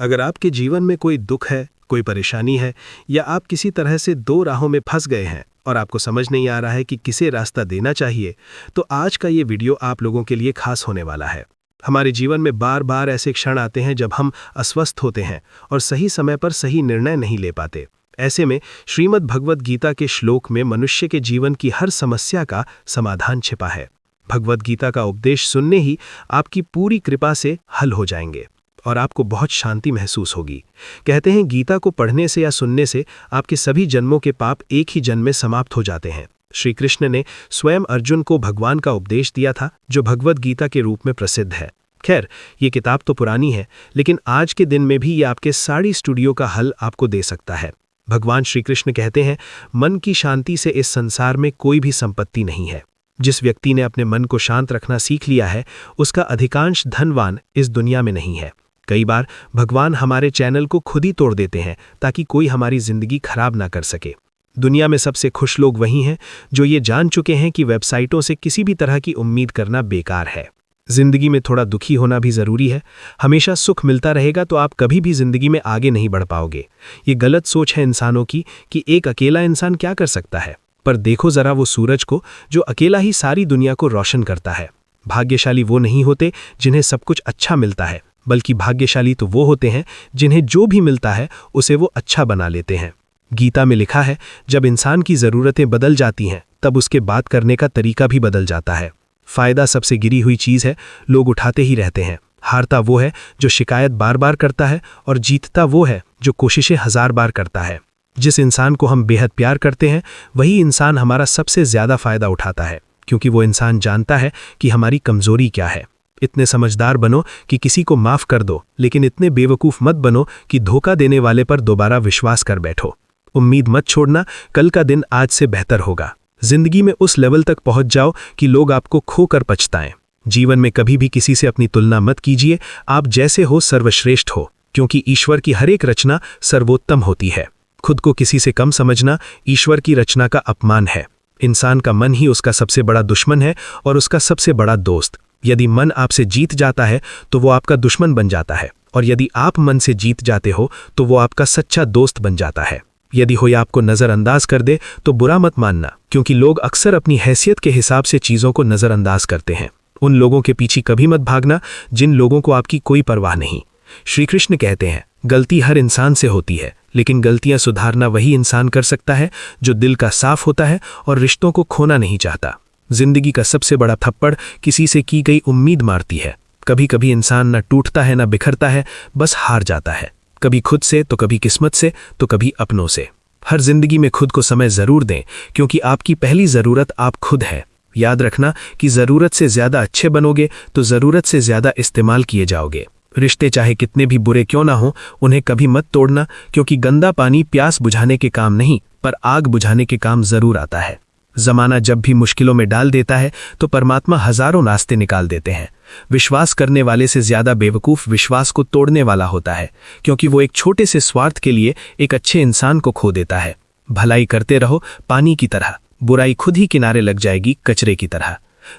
अगर आपके जीवन में कोई दुख है, कोई परेशानी है, या आप किसी तरह से दो राहों में फंस गए हैं और आपको समझ नहीं आ रहा है कि किसे रास्ता देना चाहिए, तो आज का ये वीडियो आप लोगों के लिए खास होने वाला है। हमारे जीवन में बार बार ऐसे क्षण आते हैं जब हम अस्वस्थ होते हैं और सही समय पर सही निर्णय नहीं ले पाते। ऐसे में श्रीमद् भगवद गीता के श्लोक में मनुष्य के जीवन की हर समस्या का समाधान छिपा है। भगवद गीता का उपदेश सुनने ही आपकी पूरी कृपा से हल हो जाएंगे और आपको बहुत शांति महसूस होगी। कहते हैं गीता को पढ़ने से या सुनने से आपके सभी जन्मों के पाप एक ही जन्म में समाप्त हो जाते हैं। श्री कृष्ण ने स्वयं अर्जुन को भगवान का उपदेश दिया था, जो भगवद गीता के रूप में प्रसिद्ध है। खैर, ये किताब तो पुरानी है, लेकिन आज के दिन में भी ये आपके सारी स्टूडियो का हल आपको दे सकता है। भगवान श्री कृष्ण कहते हैं, मन की शांति से इस संसार में कोई भी संपत्ति नहीं है। जिस व्यक्ति ने अपने मन को शांत रखना सीख लिया है, उसका अधिकांश धनवान इस दुनिया में नहीं है। कई बार भगवान हमारे चैनल को खुद ही तोड़ देते हैं ताकि कोई हमारी जिंदगी खराब ना कर सके। दुनिया में सबसे खुश लोग वही हैं जो ये जान चुके हैं कि वेबसाइटों से किसी भी तरह की उम्मीद करना बेकार है। जिंदगी में थोड़ा दुखी होना भी जरूरी है। हमेशा सुख मिलता रहेगा तो आप कभी भी जिंदगी में आगे नहीं बढ़ पाओगे। ये गलत सोच है इंसानों की कि एक अकेला इंसान क्या कर सकता है। पर देखो जरा वो सूरज को, जो अकेला ही सारी दुनिया को रोशन करता है। भाग्यशाली वो नहीं होते जिन्हें सब कुछ अच्छा मिलता है, बल्कि भाग्यशाली तो वो होते हैं जिन्हें जो भी मिलता है उसे वो अच्छा बना लेते हैं। गीता में लिखा है, जब इंसान की ज़रूरतें बदल जाती हैं तब उसके बात करने का तरीका भी बदल जाता है। फ़ायदा सबसे गिरी हुई चीज़ है, लोग उठाते ही रहते हैं। हारता वो है जो शिकायत बार बार करता है, और जीतता वो है जो कोशिशें 1000 बार करता है। जिस इंसान को हम बेहद प्यार करते हैं, वही इंसान हमारा सबसे ज़्यादा फ़ायदा उठाता है, क्योंकि वो इंसान जानता है कि हमारी कमज़ोरी क्या है। इतने समझदार बनो कि किसी को माफ़ कर दो, लेकिन इतने बेवकूफ़ मत बनो कि धोखा देने वाले पर दोबारा विश्वास कर बैठो। उम्मीद मत छोड़ना, कल का दिन आज से बेहतर होगा। जिंदगी में उस लेवल तक पहुंच जाओ कि लोग आपको खोकर पछताएं। जीवन में कभी भी किसी से अपनी तुलना मत कीजिए। आप जैसे हो सर्वश्रेष्ठ हो, क्योंकि ईश्वर की हर एक रचना सर्वोत्तम होती है। खुद को किसी से कम समझना ईश्वर की रचना का अपमान है। इंसान का मन ही उसका सबसे बड़ा दुश्मन है और उसका सबसे बड़ा दोस्त। यदि मन आपसे जीत जाता है तो वो आपका दुश्मन बन जाता है, और यदि आप मन से जीत जाते हो तो वो आपका सच्चा दोस्त बन जाता है। यदि कोई आपको नज़रअंदाज कर दे तो बुरा मत मानना, क्योंकि लोग अक्सर अपनी हैसियत के हिसाब से चीज़ों को नज़रअंदाज करते हैं। उन लोगों के पीछे कभी मत भागना जिन लोगों को आपकी कोई परवाह नहीं। श्री कृष्ण कहते हैं, गलती हर इंसान से होती है, लेकिन गलतियां सुधारना वही इंसान कर सकता है जो दिल का साफ होता है और रिश्तों को खोना नहीं चाहता। जिंदगी का सबसे बड़ा थप्पड़ किसी से की गई उम्मीद मारती है। कभी कभी इंसान न टूटता है न बिखरता है, बस हार जाता है। कभी खुद से तो कभी किस्मत से तो कभी अपनों से। हर जिंदगी में खुद को समय जरूर दें, क्योंकि आपकी पहली ज़रूरत आप खुद है। याद रखना कि ज़रूरत से ज़्यादा अच्छे बनोगे तो ज़रूरत से ज़्यादा इस्तेमाल किए जाओगे। रिश्ते चाहे कितने भी बुरे क्यों ना हो, उन्हें कभी मत तोड़ना, क्योंकि गंदा पानी प्यास बुझाने के काम नहीं पर आग बुझाने के काम जरूर आता है। जमाना जब भी मुश्किलों में डाल देता है तो परमात्मा हजारों रास्ते निकाल देते हैं। विश्वास करने वाले से ज्यादा बेवकूफ विश्वास को तोड़ने वाला होता है, क्योंकि वो एक छोटे से स्वार्थ के लिए एक अच्छे इंसान को खो देता है। भलाई करते रहो पानी की तरह, बुराई खुद ही किनारे लग जाएगी कचरे की तरह।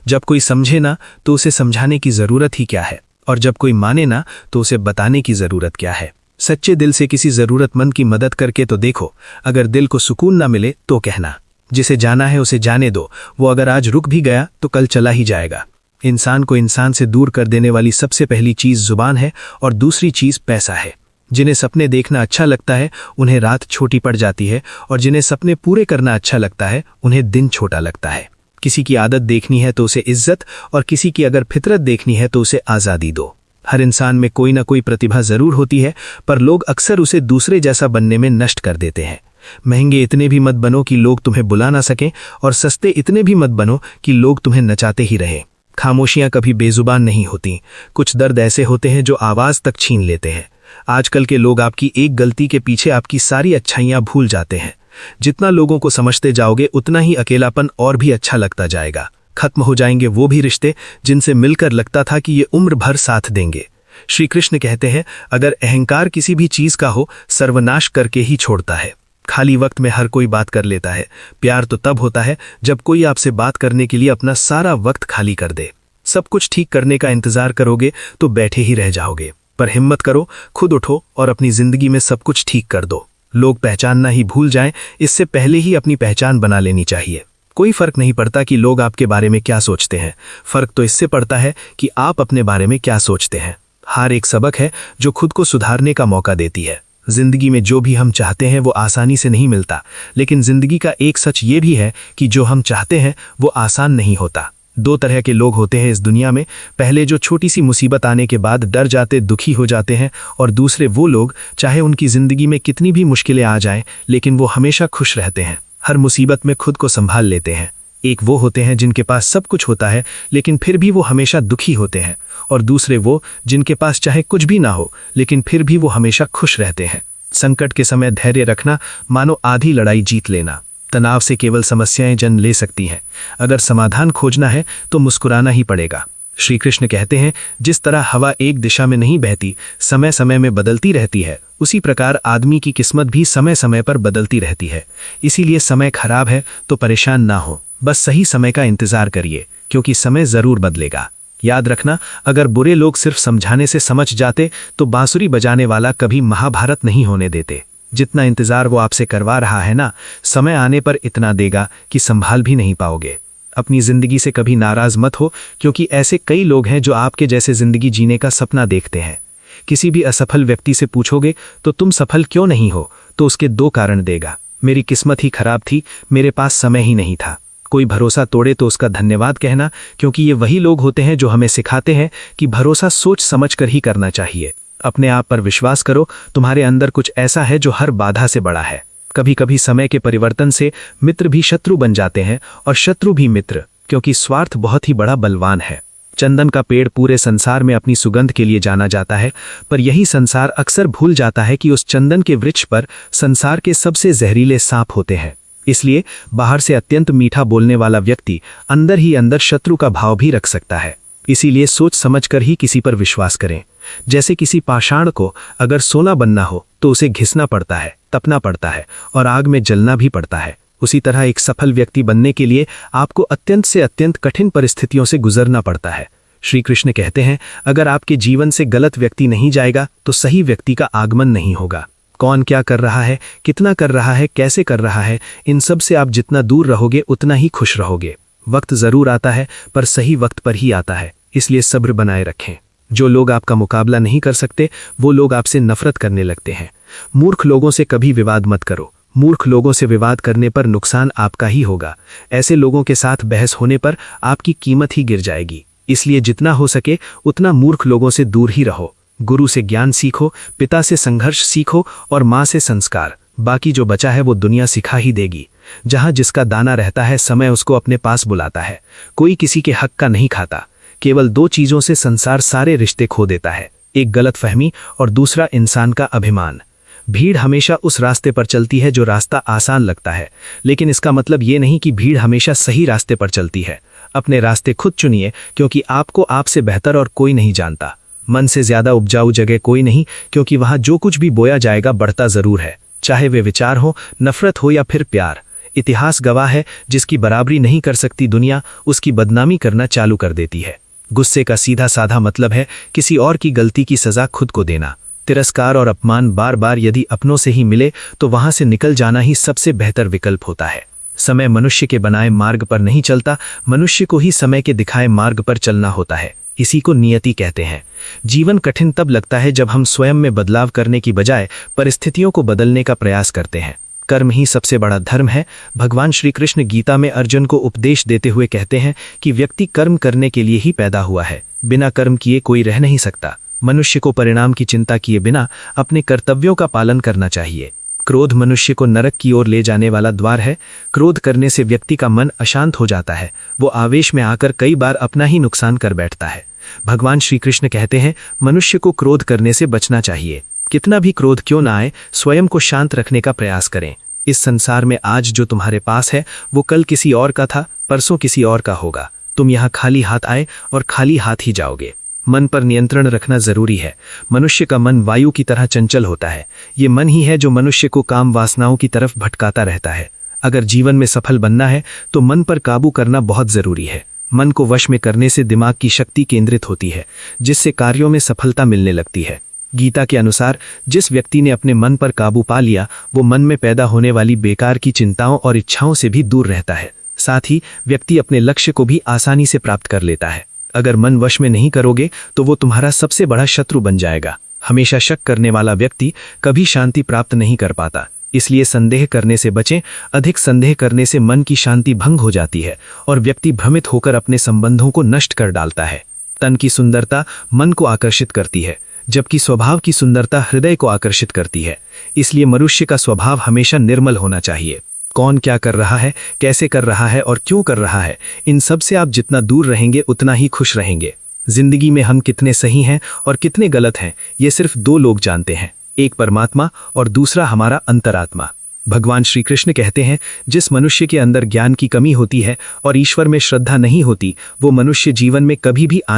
जब कोई समझे ना तो उसे समझाने की जरूरत ही क्या है, और जब कोई माने ना तो उसे बताने की जरूरत क्या है। सच्चे दिल से किसी जरूरतमंद की मदद करके तो देखो। अगर दिल को सुकून ना मिले तो कहना, जिसे जाना है उसे जाने दो। वो अगर आज रुक भी गया तो कल चला ही जाएगा। इंसान को इंसान से दूर कर देने वाली सबसे पहली चीज जुबान है, और दूसरी चीज पैसा है। जिन्हें सपने देखना अच्छा लगता है उन्हें रात छोटी पड़ जाती है, और जिन्हें सपने पूरे करना अच्छा लगता है उन्हें दिन छोटा लगता है। किसी की आदत देखनी है तो उसे इज्जत, और किसी की अगर फितरत देखनी है तो उसे आज़ादी दो। हर इंसान में कोई ना कोई प्रतिभा जरूर होती है, पर लोग अक्सर उसे दूसरे जैसा बनने में नष्ट कर देते हैं। महंगे इतने भी मत बनो कि लोग तुम्हें बुला ना सकें, और सस्ते इतने भी मत बनो कि लोग तुम्हें नचाते ही रहें। खामोशियां कभी बेजुबान नहीं होती। कुछ दर्द ऐसे होते हैं जो आवाज तक छीन लेते हैं। आजकल के लोग आपकी एक गलती के पीछे आपकी सारी अच्छाइयां भूल जाते हैं। जितना लोगों को समझते जाओगे उतना ही अकेलापन और भी अच्छा लगता जाएगा। खत्म हो जाएंगे वो भी रिश्ते जिनसे मिलकर लगता था कि ये उम्र भर साथ देंगे। श्री कृष्ण कहते हैं, अगर अहंकार किसी भी चीज का हो, सर्वनाश करके ही छोड़ता है। खाली वक्त में हर कोई बात कर लेता है। प्यार तो तब होता है जब कोई आपसे बात करने के लिए अपना सारा वक्त खाली कर दे। सब कुछ ठीक करने का इंतजार करोगे तो बैठे ही रह जाओगे। पर हिम्मत करो, खुद उठो और अपनी जिंदगी में सब कुछ ठीक कर दो। लोग पहचानना ही भूल जाएं, इससे पहले ही अपनी पहचान बना लेनी चाहिए। कोई फर्क नहीं पड़ता कि लोग आपके बारे में क्या सोचते हैं, फर्क तो इससे पड़ता है कि आप अपने बारे में क्या सोचते हैं। हार एक सबक है जो खुद को सुधारने का मौका देती है। जिंदगी में जो भी हम चाहते हैं वो आसानी से नहीं मिलता, लेकिन जिंदगी का एक सच ये भी है कि जो हम चाहते हैं वो आसान नहीं होता। दो तरह के लोग होते हैं इस दुनिया में, पहले जो छोटी सी मुसीबत आने के बाद डर जाते, दुखी हो जाते हैं, और दूसरे वो लोग चाहे उनकी जिंदगी में कितनी भी मुश्किलें आ जाएं लेकिन वो हमेशा खुश रहते हैं, हर मुसीबत में खुद को संभाल लेते हैं। एक वो होते हैं जिनके पास सब कुछ होता है लेकिन फिर भी वो हमेशा दुखी होते हैं, और दूसरे वो जिनके पास चाहे कुछ भी ना हो लेकिन फिर भी वो हमेशा खुश रहते हैं। संकट के समय धैर्य रखना मानो आधी लड़ाई जीत लेना। तनाव से केवल समस्याएं जन्म ले सकती हैं, अगर समाधान खोजना है तो मुस्कुराना ही पड़ेगा। श्री कृष्ण कहते हैं, जिस तरह हवा एक दिशा में नहीं बहती, समय समय में बदलती रहती है, उसी प्रकार आदमी की किस्मत भी समय समय पर बदलती रहती है। इसीलिए समय खराब है तो परेशान ना हो, बस सही समय का इंतजार करिए, क्योंकि समय जरूर बदलेगा। याद रखना, अगर बुरे लोग सिर्फ समझाने से समझ जाते तो बांसुरी बजाने वाला कभी महाभारत नहीं होने देते। जितना इंतजार वो आपसे करवा रहा है ना, समय आने पर इतना देगा कि संभाल भी नहीं पाओगे। अपनी जिंदगी से कभी नाराज मत हो, क्योंकि ऐसे कई लोग हैं जो आपके जैसे जिंदगी जीने का सपना देखते हैं। किसी भी असफल व्यक्ति से पूछोगे तो तुम सफल क्यों नहीं हो, तो उसके दो कारण देगा। मेरी किस्मत ही खराब थी, मेरे पास समय ही नहीं था। कोई भरोसा तोड़े तो उसका धन्यवाद कहना, क्योंकि ये वही लोग होते हैं जो हमें सिखाते हैं कि भरोसा सोच समझ कर ही करना चाहिए। अपने आप पर विश्वास करो, तुम्हारे अंदर कुछ ऐसा है जो हर बाधा से बड़ा है। कभी कभी समय के परिवर्तन से मित्र भी शत्रु बन जाते हैं और शत्रु भी मित्र, क्योंकि स्वार्थ बहुत ही बड़ा बलवान है। चंदन का पेड़ पूरे संसार में अपनी सुगंध के लिए जाना जाता है, पर यही संसार अक्सर भूल जाता है कि उस चंदन के वृक्ष पर संसार के सबसे जहरीले सांप होते हैं। इसलिए बाहर से अत्यंत मीठा बोलने वाला व्यक्ति अंदर ही अंदर शत्रु का भाव भी रख सकता है। इसीलिए सोच समझकर ही किसी पर विश्वास करें। जैसे किसी पाषाण को अगर सोना बनना हो तो उसे घिसना पड़ता है, तपना पड़ता है और आग में जलना भी पड़ता है। उसी तरह एक सफल व्यक्ति बनने के लिए आपको अत्यंत से अत्यंत कठिन परिस्थितियों से गुजरना पड़ता है। श्री कृष्ण कहते हैं, अगर आपके जीवन से गलत व्यक्ति नहीं जाएगा तो सही व्यक्ति का आगमन नहीं होगा। कौन क्या कर रहा है, कितना कर रहा है, कैसे कर रहा है, इन सब से आप जितना दूर रहोगे उतना ही खुश रहोगे। वक्त जरूर आता है पर सही वक्त पर ही आता है, इसलिए सब्र बनाए रखें। जो लोग आपका मुकाबला नहीं कर सकते वो लोग आपसे नफरत करने लगते हैं। मूर्ख लोगों से कभी विवाद मत करो, मूर्ख लोगों से विवाद करने पर नुकसान आपका ही होगा। ऐसे लोगों के साथ बहस होने पर आपकी कीमत ही गिर जाएगी। इसलिए जितना हो सके उतना मूर्ख लोगों से दूर ही रहो। गुरु से ज्ञान सीखो, पिता से संघर्ष सीखो और माँ से संस्कार। बाकी जो बचा है वो दुनिया सिखा ही देगी। जहाँ जिसका दाना रहता है समय उसको अपने पास बुलाता है। कोई किसी के हक का नहीं खाता। केवल दो चीजों से संसार सारे रिश्ते खो देता है, एक गलतफहमी और दूसरा इंसान का अभिमान। भीड़ हमेशा उस रास्ते पर चलती है जो रास्ता आसान लगता है, लेकिन इसका मतलब ये नहीं कि भीड़ हमेशा सही रास्ते पर चलती है। अपने रास्ते खुद चुनिए, क्योंकि आपको आपसे बेहतर और कोई नहीं जानता। मन से ज्यादा उपजाऊ जगह कोई नहीं, क्योंकि वहां जो कुछ भी बोया जाएगा बढ़ता जरूर है, चाहे वे विचार हो, नफरत हो या फिर प्यार। इतिहास गवाह है, जिसकी बराबरी नहीं कर सकती दुनिया, उसकी बदनामी करना चालू कर देती है। गुस्से का सीधा साधा मतलब है किसी और की गलती की सजा खुद को देना। तिरस्कार और अपमान बार बार यदि अपनों से ही मिले तो वहां से निकल जाना ही सबसे बेहतर विकल्प होता है। समय मनुष्य के बनाए मार्ग पर नहीं चलता, मनुष्य को ही समय के दिखाए मार्ग पर चलना होता है। इसी को नियति कहते हैं। जीवन कठिन तब लगता है जब हम स्वयं में बदलाव करने की बजाय परिस्थितियों को बदलने का प्रयास करते हैं। कर्म ही सबसे बड़ा धर्म है। भगवान श्री कृष्ण गीता में अर्जुन को उपदेश देते हुए कहते हैं कि व्यक्ति कर्म करने के लिए ही पैदा हुआ है, बिना कर्म किए कोई रह नहीं सकता। मनुष्य को परिणाम की चिंता किए बिना अपने कर्तव्यों का पालन करना चाहिए। क्रोध मनुष्य को नरक की ओर ले जाने वाला द्वार है। क्रोध करने से व्यक्ति का मन अशांत हो जाता है, वो आवेश में आकर कई बार अपना ही नुकसान कर बैठता है। भगवान श्री कृष्ण कहते हैं, मनुष्य को क्रोध करने से बचना चाहिए। कितना भी क्रोध क्यों ना आए, स्वयं को शांत रखने का प्रयास करें। इस संसार में आज जो तुम्हारे पास है वो कल किसी और का था, परसों किसी और का होगा। तुम यहाँ खाली हाथ आए और खाली हाथ ही जाओगे। मन पर नियंत्रण रखना जरूरी है। मनुष्य का मन वायु की तरह चंचल होता है। ये मन ही है जो मनुष्य को काम वासनाओं की तरफ भटकाता रहता है। अगर जीवन में सफल बनना है तो मन पर काबू करना बहुत जरूरी है। मन को वश में करने से दिमाग की शक्ति केंद्रित होती है, जिससे कार्यों में सफलता मिलने लगती है। गीता के अनुसार जिस व्यक्ति ने अपने मन पर काबू पा लिया वो मन में पैदा होने वाली बेकार की चिंताओं और इच्छाओं से भी दूर रहता है। साथ ही व्यक्ति अपने लक्ष्य को भी आसानी से प्राप्त कर लेता है। अगर मन वश में नहीं करोगे तो वो तुम्हारा सबसे बड़ा शत्रु बन जाएगा। हमेशा शक करने वाला व्यक्ति कभी शांति प्राप्त नहीं कर पाता, इसलिए संदेह करने से बचें। अधिक संदेह करने से मन की शांति भंग हो जाती है और व्यक्ति भ्रमित होकर अपने संबंधों को नष्ट कर डालता है। तन की सुंदरता मन को आकर्षित करती है, जबकि स्वभाव की सुंदरता हृदय को आकर्षित करती है। इसलिए मनुष्य का स्वभाव हमेशा निर्मल होना चाहिए। कौन क्या कर रहा है, कैसे कर रहा है और क्यों कर रहा है, इन सब से आप जितना दूर रहेंगे उतना ही खुश रहेंगे। जिंदगी में हम कितने सही हैं और कितने गलत हैं, ये सिर्फ दो लोग जानते हैं, एक परमात्मा और दूसरा हमारा अंतरात्मा। भगवान श्री कृष्ण कहते हैं, जिस मनुष्य के अंदर ज्ञान की कमी होती है और ईश्वर में श्रद्धा नहीं होती, वो मनुष्य जीवन में कभी भी